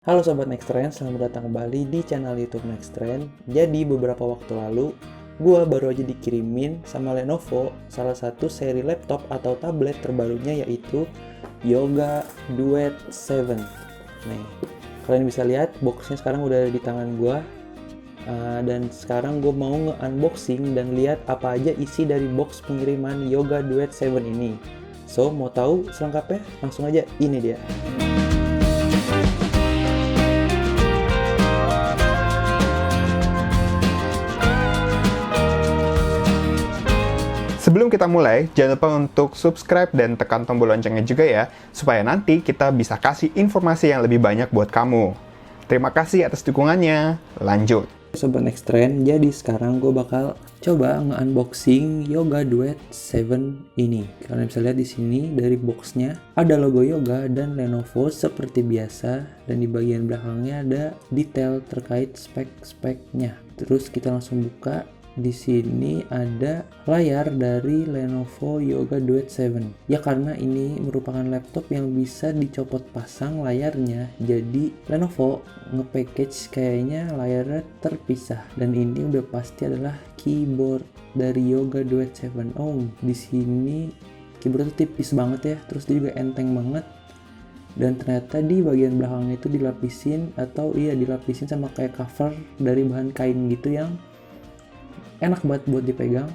Halo Sobat Nextrend, selamat datang kembali di channel YouTube Nextrend. Jadi beberapa waktu lalu, gua baru aja dikirimin sama Lenovo salah satu seri laptop atau tablet terbarunya, yaitu Yoga Duet 7. Nih, kalian bisa lihat boxnya sekarang udah ada di tangan gua. Dan sekarang gue mau nge-unboxing dan lihat apa aja isi dari box pengiriman Yoga Duet 7 ini. So, mau tahu selengkapnya? Langsung aja, ini dia. Sebelum kita mulai, jangan lupa untuk subscribe dan tekan tombol loncengnya juga ya, supaya nanti kita bisa kasih informasi yang lebih banyak buat kamu. Terima kasih atas dukungannya. Lanjut. Sobat Nextrend, jadi sekarang gue bakal coba nge-unboxing Yoga Duet 7 ini. Kalian bisa lihat di sini dari boxnya ada logo Yoga dan Lenovo seperti biasa, dan di bagian belakangnya ada detail terkait spek-speknya. Terus kita langsung buka. Di sini ada layar dari Lenovo Yoga Duet 7. Ya, karena ini merupakan laptop yang bisa dicopot pasang layarnya, jadi Lenovo nge-package kayaknya layarnya terpisah. Dan ini udah pasti adalah keyboard dari Yoga Duet 7. Oh, di sini keyboardnya tipis banget ya, terus dia juga enteng banget. Dan ternyata di bagian belakangnya itu dilapisin sama kayak cover dari bahan kain gitu yang enak banget buat dipegang.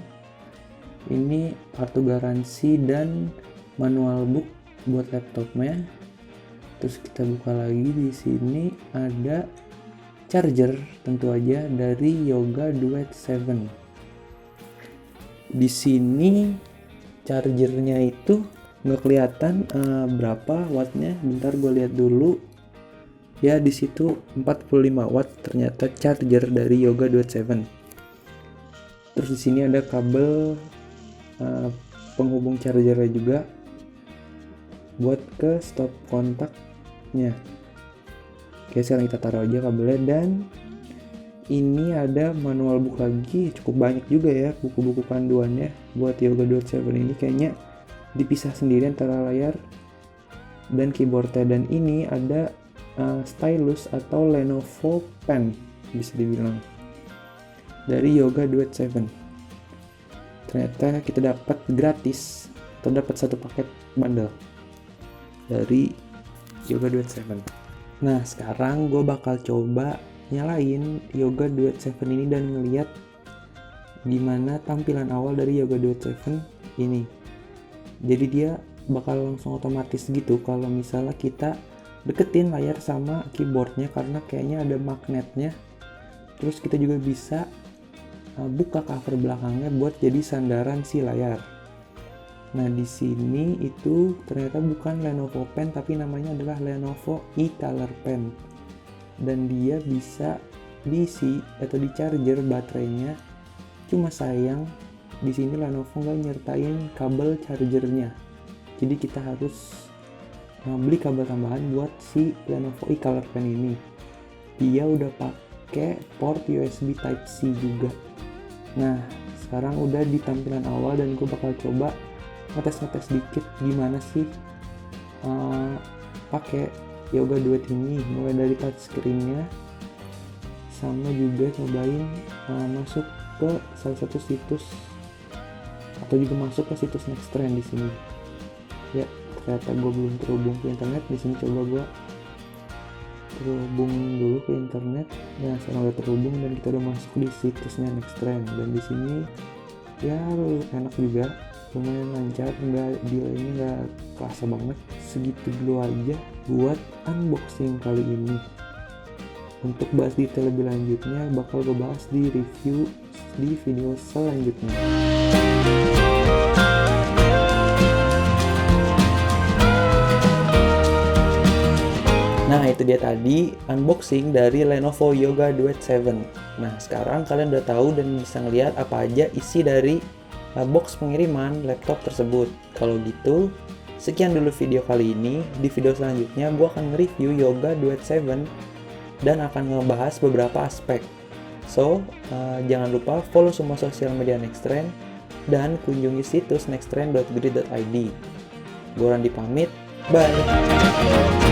Ini kartu garansi dan manual book buat laptopnya. Terus kita buka lagi, di sini ada charger tentu aja dari Yoga Duet 7. Di sini chargernya itu nggak kelihatan berapa wattnya. Bentar gue lihat dulu. Ya, di situ 45 watt ternyata charger dari Yoga Duet 7. Terus di sini ada kabel penghubung chargernya juga buat ke stop kontaknya. Oke, sekarang kita taruh aja kabelnya. Dan ini ada manual book lagi, cukup banyak juga ya buku-buku panduannya buat Yoga Duet 7 ini. Kayaknya dipisah sendiri antara layar dan keyboardnya. Dan ini ada stylus atau Lenovo pen bisa dibilang dari Yoga Duet 7. Ternyata kita dapat gratis atau dapat satu paket bundle dari Yoga Duet 7. Nah, sekarang gue bakal coba nyalain Yoga Duet 7 ini dan ngeliat gimana tampilan awal dari Yoga Duet 7 ini. Jadi dia bakal langsung otomatis gitu kalau misalnya kita deketin layar sama keyboardnya, karena kayaknya ada magnetnya. Terus kita juga bisa buka cover belakangnya buat jadi sandaran si layar. Nah, di sini itu ternyata bukan Lenovo Pen, tapi namanya adalah Lenovo e-color pen. Dan dia bisa diisi atau di charger baterainya. Cuma sayang di sini Lenovo nggak nyertain kabel chargernya. Jadi kita harus beli kabel tambahan buat si Lenovo e-color pen ini. Dia udah pakai port USB Type-C juga. Nah, sekarang udah di tampilan awal dan gue bakal coba ngetes dikit gimana sih pakai Yoga Duet ini, mulai dari touchscreen-nya, sama juga cobain masuk ke salah satu situs atau juga masuk ke situs Nextrend di sini. Ya, ternyata gue belum terhubung ke internet. Di sini coba gue terhubung dulu ke internet. Nah, sekarang udah terhubung dan kita udah masuk di situsnya Nextrend. Dan di sini ya enak juga, lumayan lancar, delaynya nggak kerasa banget. Segitu dulu aja buat unboxing kali ini. Untuk bahas detail lebih lanjutnya bakal gue bahas di review di video selanjutnya. Nah, itu dia tadi unboxing dari Lenovo Yoga Duet 7. Nah, sekarang kalian udah tahu dan bisa ngeliat apa aja isi dari box pengiriman laptop tersebut. Kalau gitu, sekian dulu video kali ini. Di video selanjutnya gue akan nge-review Yoga Duet 7 dan akan ngebahas beberapa aspek. So, jangan lupa follow semua sosial media Nextrend dan kunjungi situs nextrend.grid.id. Gue Randi pamit, bye!